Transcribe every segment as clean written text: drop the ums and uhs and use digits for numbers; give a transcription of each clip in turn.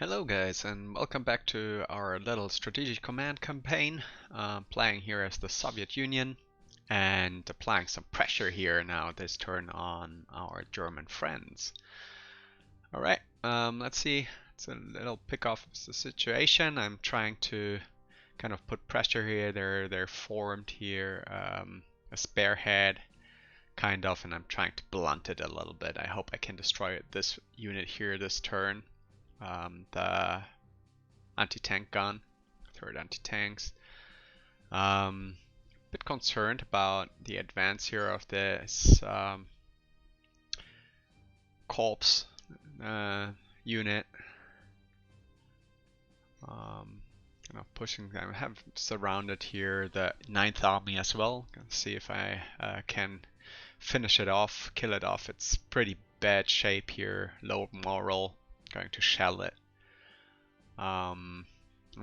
Hello guys, and welcome back to our little strategic command campaign. Playing here as the Soviet Union and applying some pressure here now this turn on our German friends. Alright, let's see. It's a little pick off the situation. I'm trying to kind of put pressure here. They're formed here, a spearhead kind of, and I'm trying to blunt it a little bit. I hope I can destroy this unit here this turn. The anti-tank gun, third anti-tanks. Bit concerned about the advance here of this corps unit. Kind of pushing them. I have surrounded here the 9th Army as well. Gonna see if I can finish it off, kill it off. It's pretty bad shape here, low moral. Going to shell it. And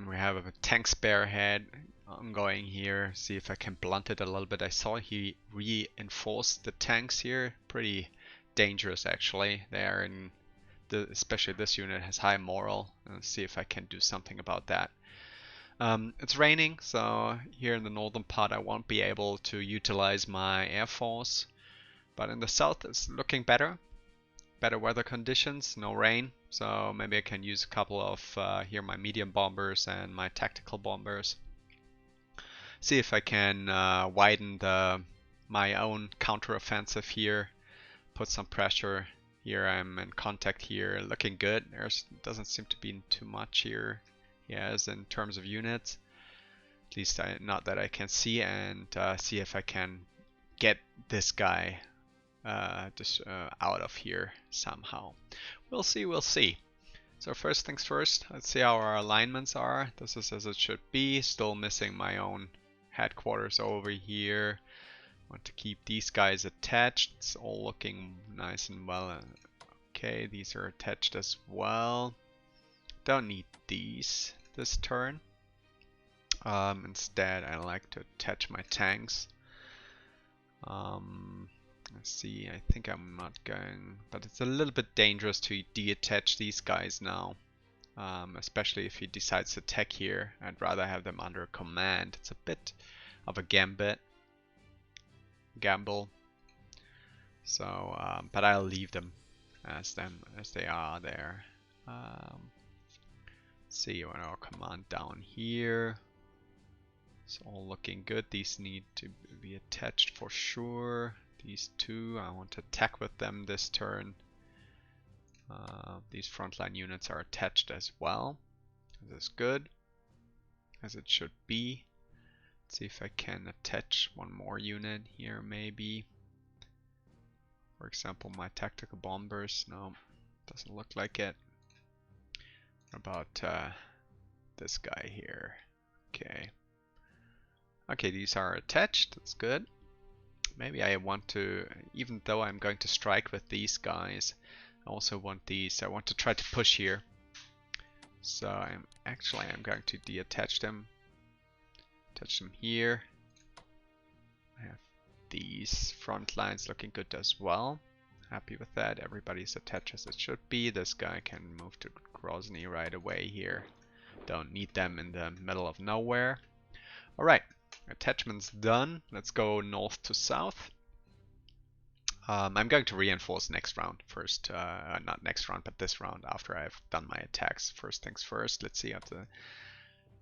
we have a tank spearhead ongoing here. See if I can blunt it a little bit. I saw he reinforced the tanks here. Pretty dangerous actually. They are in especially this unit has high moral. Let's see if I can do something about that. It's raining, so here in the northern part I won't be able to utilize my air force. But in the south it's looking better. Better weather conditions, no rain, so maybe I can use a couple of here my medium bombers and my tactical bombers. See if I can widen my own counteroffensive here, put some pressure. Here I'm in contact here, looking good. There doesn't seem to be too much here, yes, in terms of units. At least not that I can see, and see if I can get this guy out of here somehow. We'll see, we'll see. So first things first, let's see how our alignments are. This is as it should be. Still missing my own headquarters over here. Want to keep these guys attached. It's all looking nice and well. Okay, these are attached as well. Don't need these this turn. Instead, I like to attach my tanks. Let's see, I think I'm not going, but it's a little bit dangerous to detach these guys now, especially if he decides to attack here. I'd rather have them under command. It's a bit of a gamble. So, but I'll leave them as they are there. See what our command down here. It's all looking good. These need to be attached for sure. These two, I want to attack with them this turn. These frontline units are attached as well. This is good, as it should be. Let's see if I can attach one more unit here, maybe. For example, my tactical bombers. No, doesn't look like it. What about this guy here? Okay. Okay, these are attached. That's good. Maybe I want to, even though I'm going to strike with these guys, I also want these. I want to try to push here. So I'm going to deattach them. Attach them here. I have these front lines looking good as well. Happy with that. Everybody's attached as it should be. This guy can move to Grozny right away here. Don't need them in the middle of nowhere. Alright. Attachment's done. Let's go north to south. I'm going to reinforce next round first. Not next round, but this round after I've done my attacks. First things first. Let's see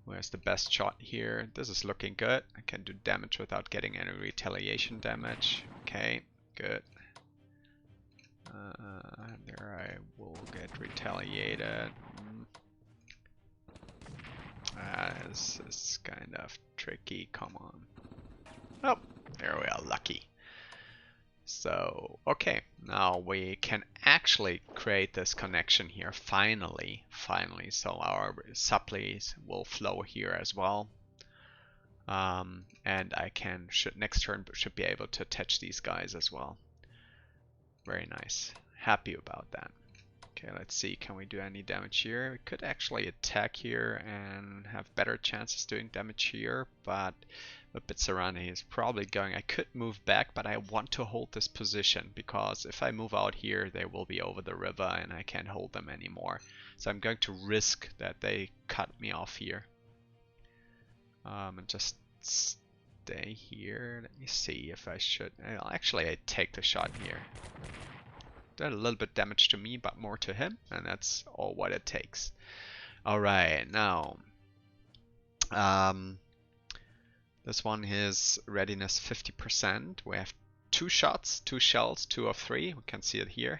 where's the best shot here. This is looking good. I can do damage without getting any retaliation damage. Okay, good. There I will get retaliated. This is kind of tricky. Come on. Oh, there we are. Lucky. So, okay. Now we can actually create this connection here. Finally. So our supplies will flow here as well. And I can, next turn, should be able to attach these guys as well. Very nice. Happy about that. Okay, let's see. Can we do any damage here? We could actually attack here and have better chances doing damage here, but a bit surrounding. He's probably going. I could move back, but I want to hold this position because if I move out here, they will be over the river and I can't hold them anymore. So I'm going to risk that they cut me off here. And just stay here. Let me see if I should. Actually, I take the shot here. Did a little bit damage to me, but more to him, and that's all what it takes. All right, now this one is readiness 50%. We have 2 shots, 2 shells, 2 of 3. We can see it here.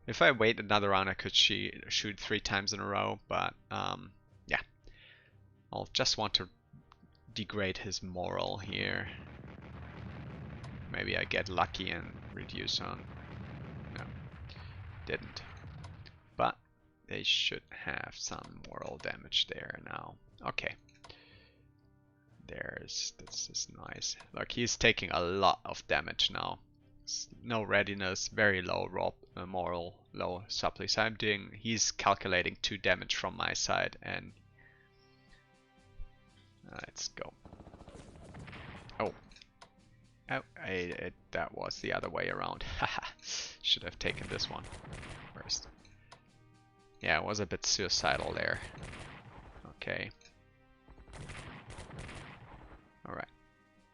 If I wait another round, I could shoot 3 times in a row, but yeah, I'll just want to degrade his moral here. Maybe I get lucky and reduce on. No, didn't. But they should have some moral damage there now. Okay. This is nice. Look, he's taking a lot of damage now. No readiness, very low moral, low supply. So he's calculating 2 damage from my side, and let's go. Oh, that was the other way around. Haha, should have taken this one first. Yeah, it was a bit suicidal there. Okay. Alright.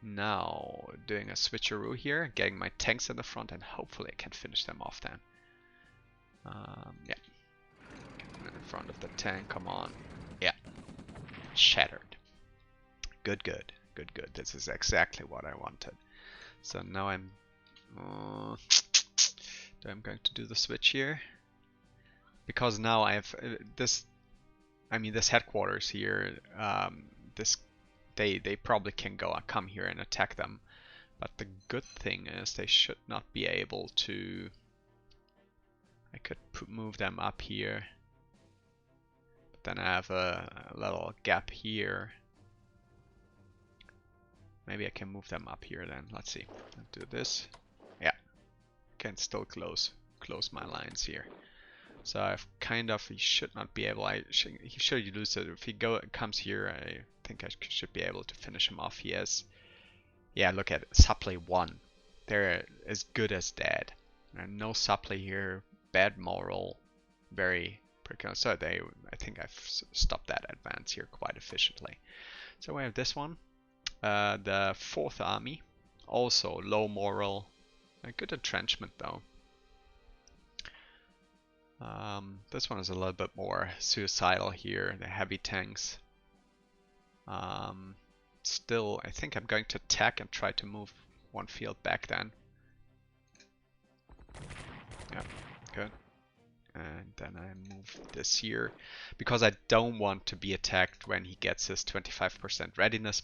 Now, doing a switcheroo here, getting my tanks in the front, and hopefully I can finish them off then. Yeah. In front of the tank, come on. Yeah. Shattered. Good. This is exactly what I wanted. So now I'm going to do the switch here. Because now I have this headquarters here, they probably can come here and attack them. But the good thing is they should not be able to. I could move them up here. But then I have a little gap here. Maybe I can move them up here then. Let's see. I'll do this. Yeah. Can still close my lines here. So I've he should not be able. He should lose it. If he comes here, I think I should be able to finish him off. He has, yeah, look at it, supply 1. They're as good as dead. And no supply here. Bad moral. Very precarious. So I think I've stopped that advance here quite efficiently. So we have this one. The 4th army, also low moral. A good entrenchment though. This one is a little bit more suicidal here, the heavy tanks. Still, I think I'm going to attack and try to move 1 field back then. Yeah, good. And then I move this here, because I don't want to be attacked when he gets his 25% readiness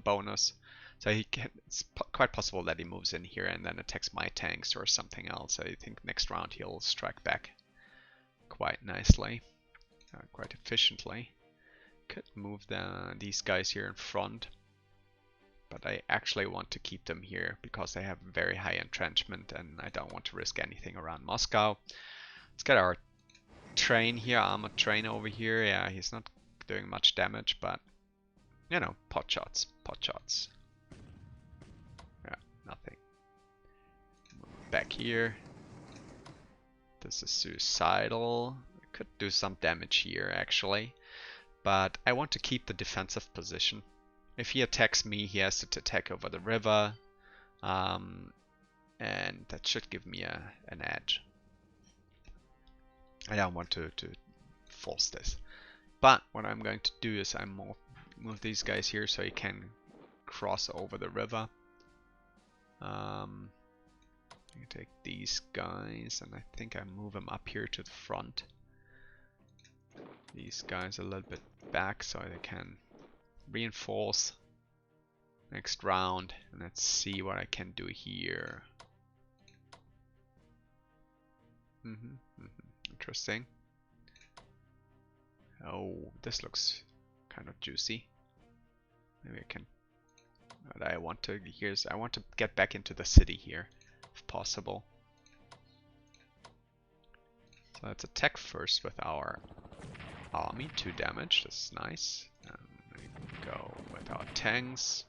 bonus. So it's quite possible that he moves in here and then attacks my tanks or something else. I think next round he'll strike back quite nicely, quite efficiently. Could move these guys here in front, but I actually want to keep them here because they have very high entrenchment and I don't want to risk anything around Moscow. Let's get our train here, armored train over here. Yeah, he's not doing much damage, but you know, pot shots. Yeah, nothing. Back here. This is suicidal. I could do some damage here actually, but I want to keep the defensive position. If he attacks me, he has to attack over the river, and that should give me an edge. I don't want to force this, but what I'm going to do is move these guys here so he can cross over the river. I take these guys and I think I move them up here to the front. These guys a little bit back so they can reinforce next round. And let's see what I can do here. Interesting. Oh, this looks kind of juicy. Maybe I can. What I want to I want to get back into the city here, if possible. So let's attack first with our army. 2 damage, that's nice. We go with our tanks.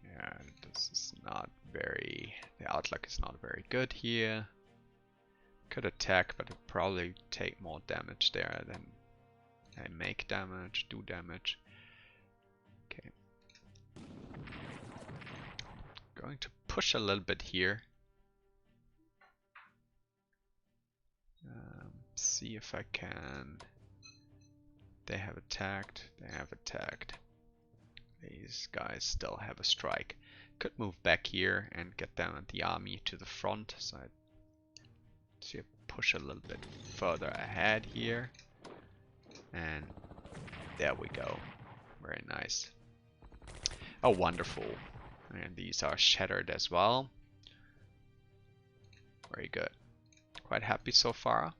Yeah, this is not very... The outlook is not very good here. Could attack, but it'd probably take more damage there than I make damage, do damage. Okay. Going to push a little bit here. See if I can... They have attacked, they have attacked. These guys still have a strike. Could move back here and get down the army to the front. So I see push a little bit further ahead here. And there we go. Very nice. Oh, wonderful. And these are shattered as well. Very good. Quite happy so far.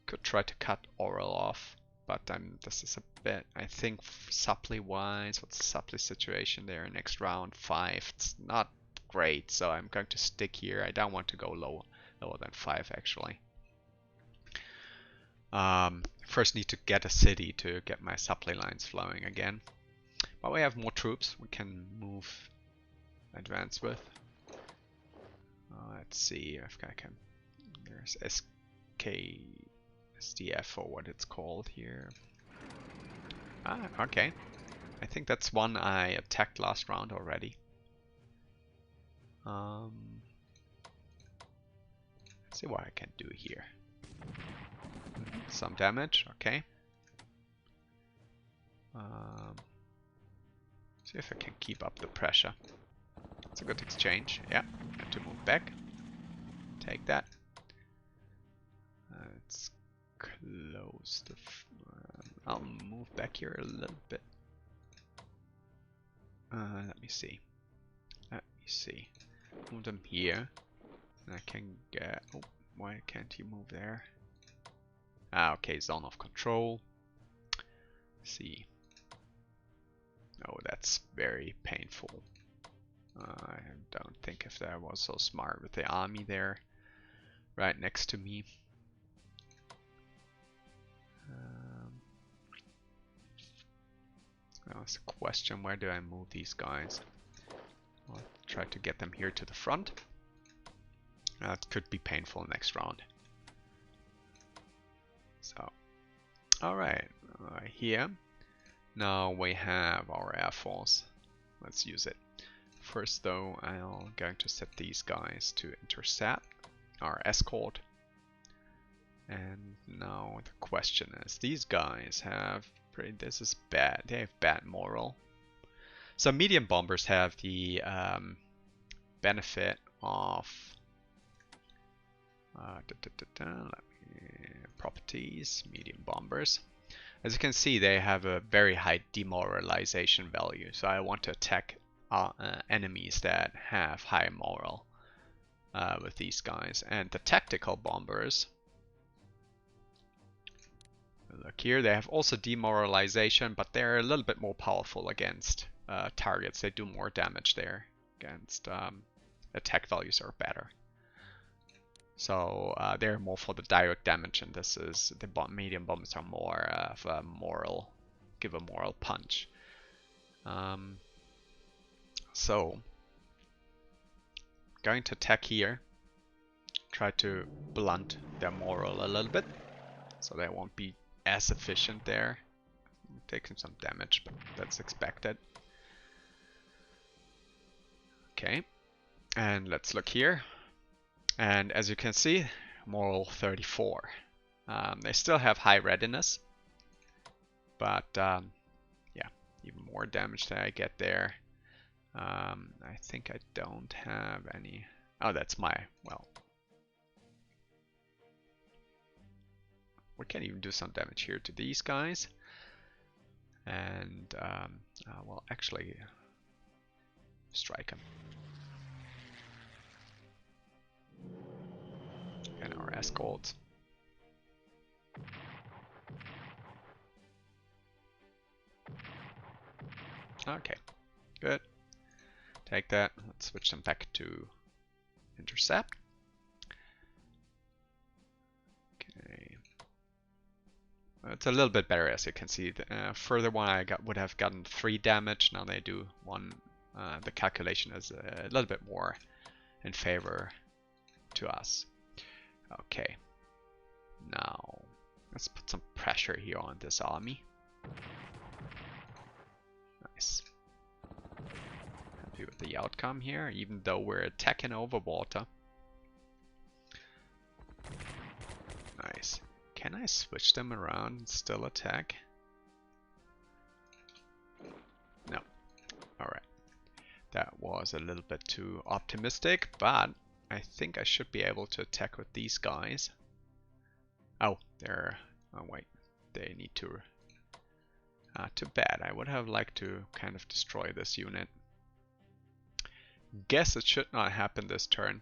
Could try to cut Oral off. But this is a bit, I think, supply wise, what's the supply situation there? Next round 5. It's not great, so I'm going to stick here. I don't want to go lower than 5 actually. First need to get a city to get my supply lines flowing again. But we have more troops we can move, advance with. Let's see if I can. There's SDF or what it's called here. Ah, okay. I think that's one I attacked last round already. Let's see what I can do here. Some damage, okay. See if I can keep up the pressure. It's a good exchange. Yeah, have to move back. Take that. Let's close the... I'll move back here a little bit. Let me see. Move them here. And I can get... Oh, why can't you move there? Ah, okay, zone of control. See. Oh, that's very painful. I don't think if that was so smart with the army there right next to me. Now it's a question, where do I move these guys? I'll try to get them here to the front. That could be painful next round. So, alright, here. Now we have our Air Force. Let's use it. First though, I'm going to set these guys to intercept our escort. And now the question is, these guys have this is bad. They have bad moral. So medium bombers have the benefit of properties, medium bombers. As you can see, they have a very high demoralization value. So I want to attack enemies that have high moral with these guys. And the tactical bombers, look here, they have also demoralization, but they're a little bit more powerful against targets. They do more damage there. Against attack values are better. So they're more for the direct damage, and this is the medium bombs are more of a moral, give a moral punch. So going to attack here, try to blunt their moral a little bit, so they won't be as efficient there. Taking some damage, but that's expected. Okay, and let's look here. And as you can see, moral 34. They still have high readiness, but yeah, even more damage that I get there. I think I don't have any. Oh, that's my, well, we can even do some damage here to these guys. And well, actually strike them. And our escorts. Okay, good. Take that. Let's switch them back to intercept. Okay. It's a little bit better, as you can see. The further one I would have gotten 3 damage. Now they do 1. The calculation is a little bit more in favor to us. Okay. Now let's put some pressure here on this army. Nice. Happy with the outcome here, even though we're attacking over water. Nice. Can I switch them around and still attack? No. Alright. That was a little bit too optimistic, but I think I should be able to attack with these guys. Oh, they're... oh wait. They need to... too bad. I would have liked to kind of destroy this unit. Guess it should not happen this turn.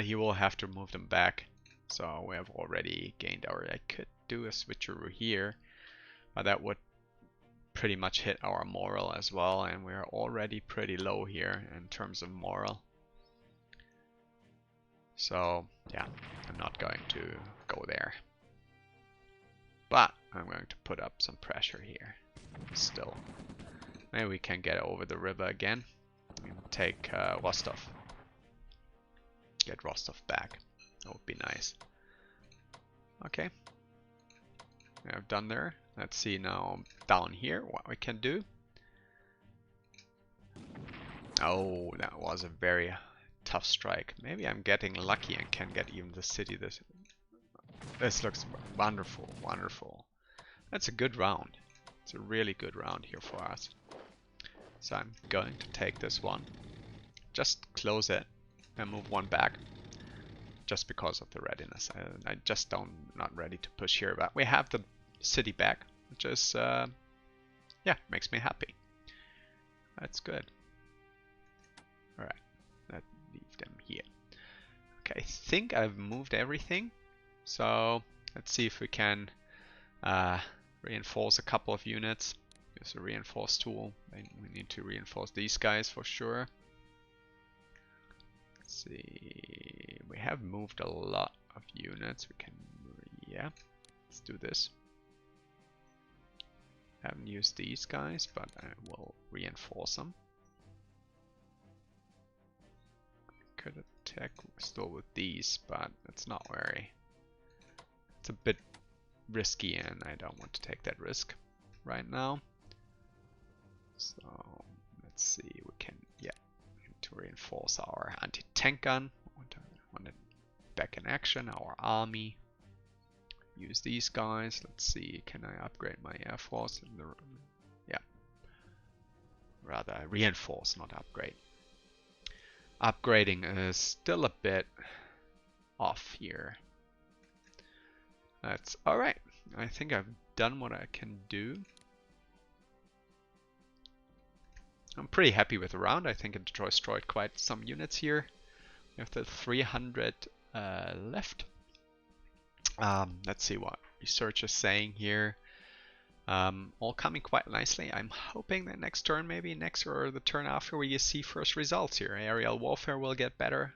He will have to move them back. So we have already gained our... I could do a switcheroo here, but that would pretty much hit our moral as well, and we're already pretty low here in terms of moral. So yeah, I'm not going to go there. But I'm going to put up some pressure here. Still. Maybe we can get over the river again. And take Rostov. Get Rostov back. That would be nice. Okay. I've done there. Let's see now down here what we can do. Oh, that was a very tough strike. Maybe I'm getting lucky and can get even the city. This looks wonderful, wonderful. That's a good round. It's a really good round here for us. So I'm going to take this one. Just close it and move 1 back. Just because of the readiness. I just not ready to push here, but we have the city back, which is yeah, makes me happy. That's good. All right, let's leave them here. Okay, I think I've moved everything, so let's see if we can reinforce a couple of units. Use a reinforce tool. We need to reinforce these guys for sure. Let's see, we have moved a lot of units. We can, yeah, let's do this. Haven't used these guys, but I will reinforce them. I could attack still with these, but it's not very... it's a bit risky and I don't want to take that risk right now. So let's see, we can, yeah, to reinforce our anti-tank gun. Want it back in action, our army. Use these guys. Let's see, can I upgrade my air force? Yeah, rather reinforce, not upgrade. Upgrading is still a bit off here. That's alright. I think I've done what I can do. I'm pretty happy with the round. I think it destroyed quite some units here. We have the 300 left. Let's see what research is saying here. All coming quite nicely. I'm hoping that next turn, maybe next or the turn after, we see first results here. Aerial warfare will get better.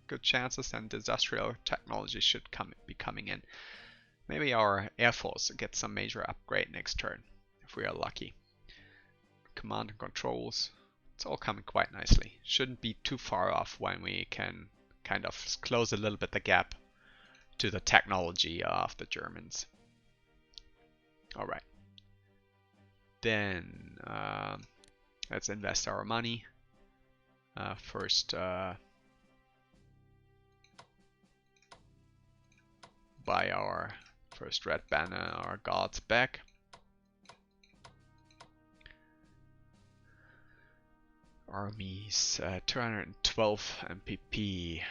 Good chances, and industrial technology should be coming in. Maybe our air force gets some major upgrade next turn, if we are lucky. Command and controls, it's all coming quite nicely. Shouldn't be too far off when we can kind of close a little bit the gap to the technology of the Germans. Alright. Then let's invest our money. First buy our first red banner, our guards back. Armies, 212 MPP.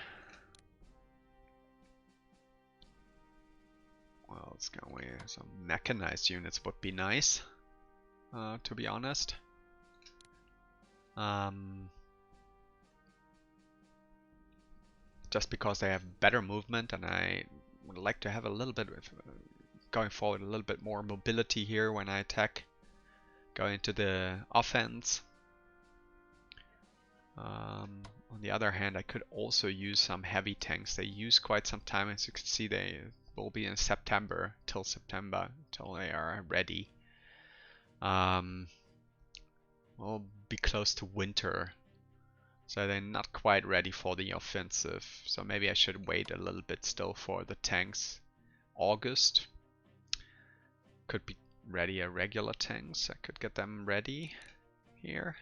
Well, it's going with some mechanized units would be nice, to be honest. Just because they have better movement, and I would like to have a little bit of, going forward, a little bit more mobility here when I attack, go into the offense. On the other hand, I could also use some heavy tanks. They use quite some time. As you can see, they will be in September, till they are ready. We'll be close to winter, so they're not quite ready for the offensive. So maybe I should wait a little bit still for the tanks. August could be ready a regular tanks. I could get them ready here.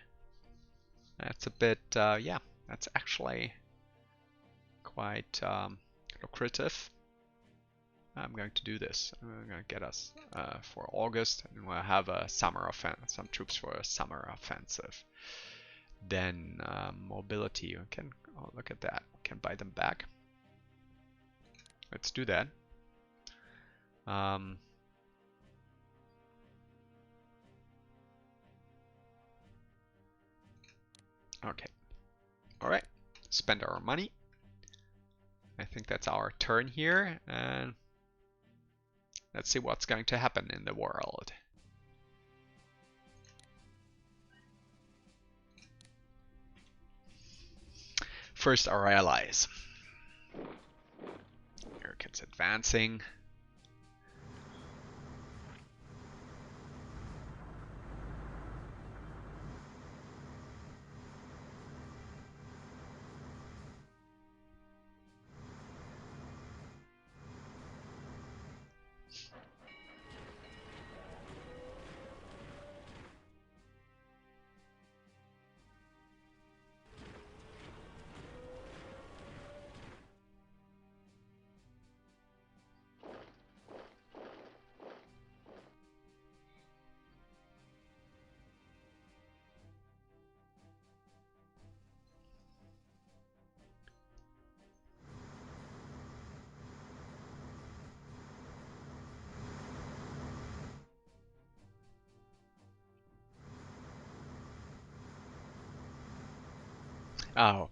That's a bit, yeah, that's actually quite lucrative. I'm going to do this. I'm going to get us for August, and we'll have a summer offensive, some troops for a summer offensive. Then mobility, we can, oh, look at that, we can buy them back. Let's do that. Okay, all right, spend our money. I think that's our turn here, and let's see what's going to happen in the world. First, our allies. Americans advancing. Oh,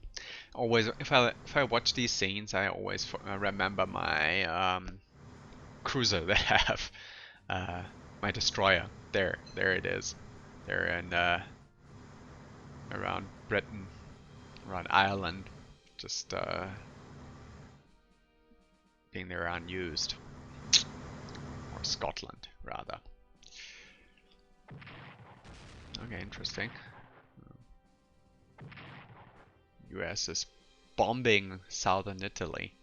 always if I watch these scenes, I always remember my cruiser that I have, my destroyer. There it is. There in around Britain, around Ireland, just being there unused, or Scotland rather. Okay, interesting. US is bombing southern Italy.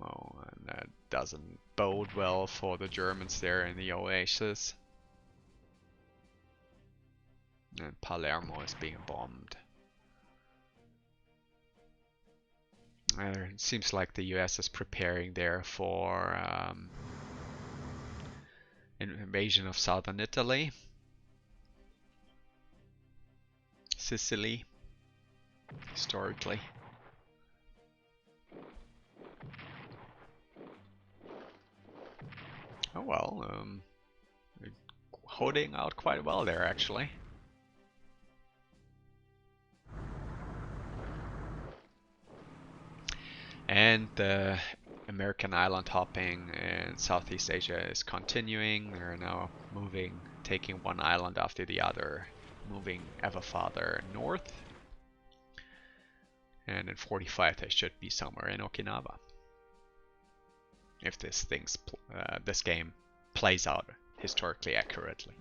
Oh, and that doesn't bode well for the Germans there in the Oasis. And Palermo is being bombed. It seems like the US is preparing there for invasion of southern Italy, Sicily, historically. Oh well, holding out quite well there actually. And the American island hopping in Southeast Asia is continuing. They're now moving, taking one island after the other, moving ever farther north. And in 45 they should be somewhere in Okinawa. If this game plays out historically accurately.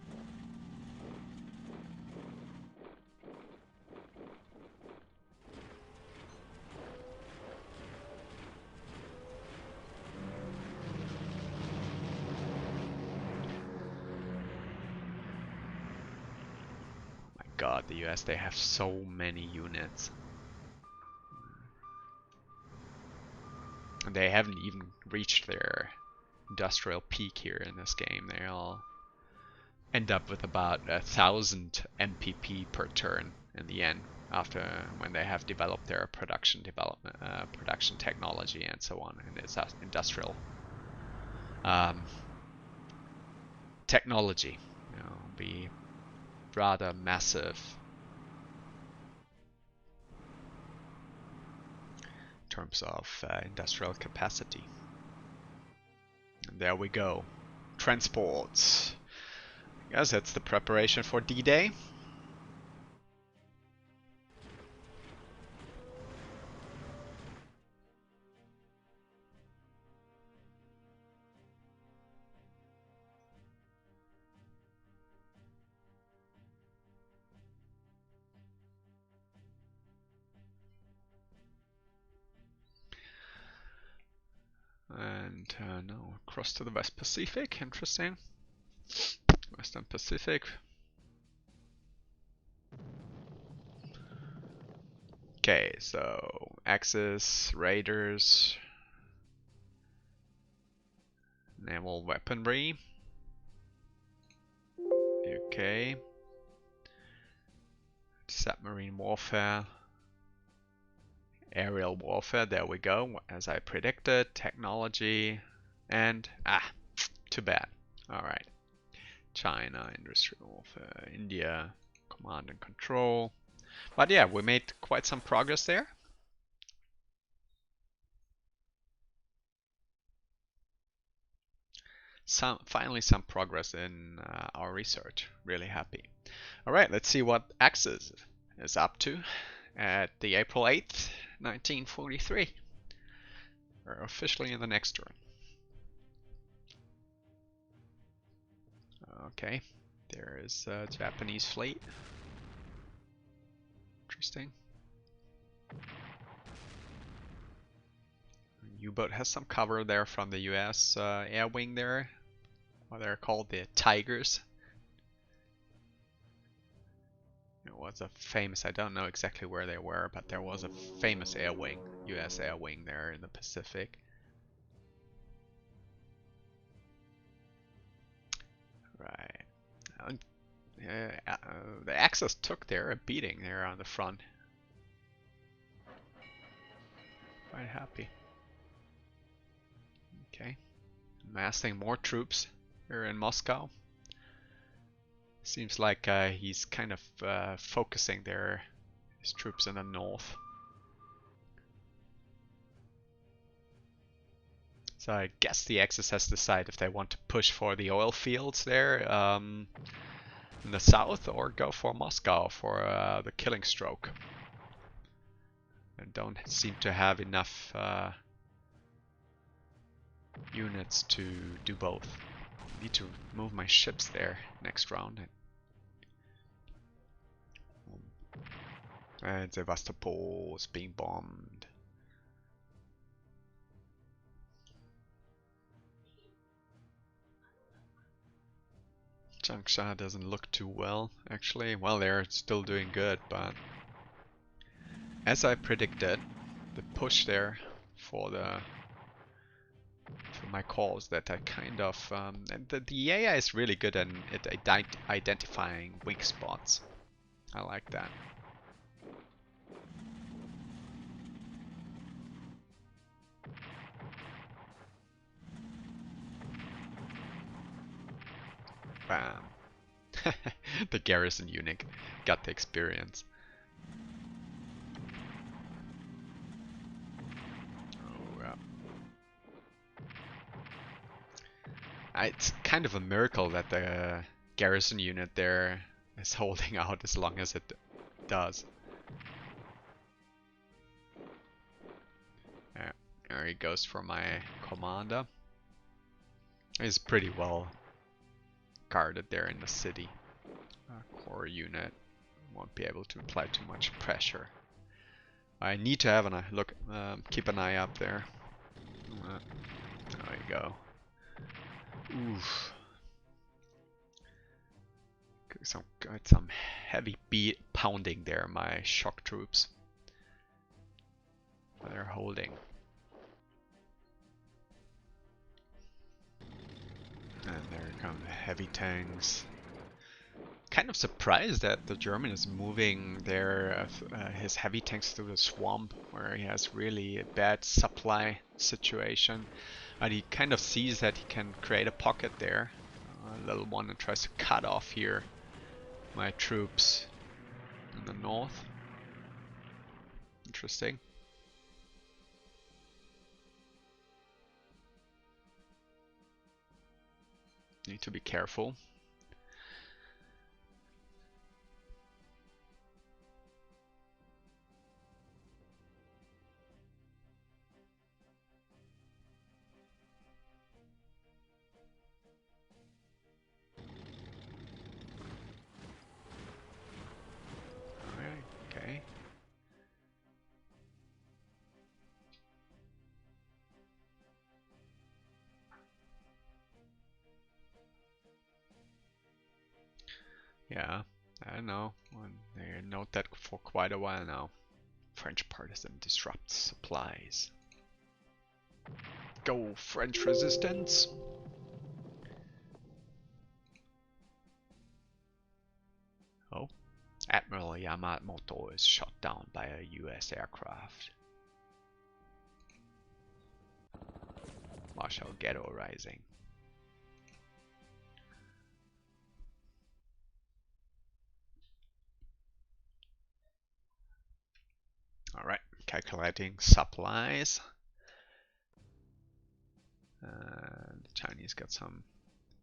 God, the US, they have so many units. And they haven't even reached their industrial peak here in this game. They'll end up with about 1,000 MPP per turn in the end, after when they have developed their production technology and so on, and its industrial technology. Be rather massive in terms of industrial capacity. And there we go. Transports. Guess it's the preparation for D-Day. And no, across to the West Pacific. Interesting. Western Pacific. Okay, so Axis, Raiders, naval weaponry. UK. Submarine warfare. Aerial warfare, there we go, as I predicted. Technology, and too bad. Alright. China, industrial warfare, India, command and control. But yeah, we made quite some progress there. Finally some progress in our research. Really happy. Alright, let's see what Axis is up to at the April 8th, 1943. We're officially in the next turn. Okay, there is a Japanese fleet. Interesting. U-boat has some cover there from the US air wing there. Well, they're called the Tigers. It was a famous, I don't know exactly where they were, but there was a famous air wing, US air wing there in the Pacific. Right. The Axis took there a beating there on the front. Quite happy. Okay. Amassing more troops here in Moscow. Seems like he's kind of focusing his troops in the north. So I guess the Axis has decided if they want to push for the oil fields there in the south or go for Moscow for the killing stroke. And don't seem to have enough units to do both. Need to move my ships there next round. And Sevastopol is being bombed. Changsha doesn't look too well, actually. Well, they're still doing good, but as I predicted, the push there for my calls that I kind of and the AI is really good at identifying weak spots. I like that. Bam. The garrison unit got the experience. Oh, yeah. It's kind of a miracle that the garrison unit there is holding out as long as it does. There he goes for my commander. He's pretty well guarded there in the city. Core unit won't be able to apply too much pressure. I need to have an look, keep an eye up there. There you go. Oof. Got some heavy pounding there, my shock troops. They're holding. And there come the heavy tanks. Kind of surprised that the German is moving his heavy tanks through the swamp, where he has really a bad supply situation. And he kind of sees that he can create a pocket there, a little one, and tries to cut off here my troops in the north. Interesting. Need to be careful. Yeah, I know. They note that for quite a while now. French partisan disrupts supplies. Go French resistance! Oh, Admiral Yamamoto is shot down by a US aircraft. Marshal Ghetto rising. Alright, calculating supplies. The Chinese got some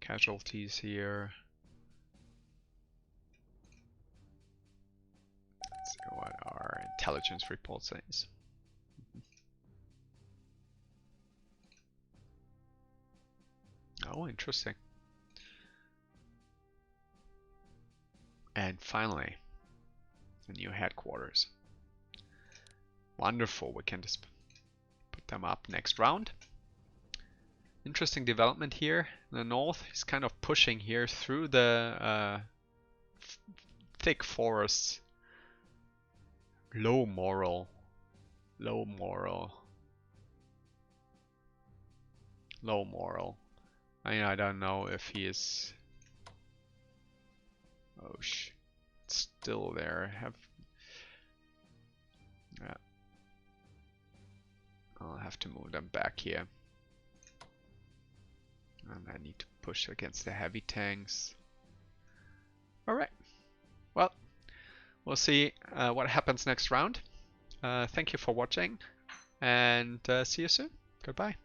casualties here. Let's see what our intelligence report says. Oh, interesting. And finally, the new headquarters. Wonderful, we can just put them up next round. Interesting development here in the north. He's kind of pushing here through the thick forests. Low moral. Low moral. Low moral. I mean, I don't know if he is... Oh, still there. Yeah. I'll have to move them back here. And I need to push against the heavy tanks. Alright. Well, we'll see what happens next round. Thank you for watching, and see you soon. Goodbye.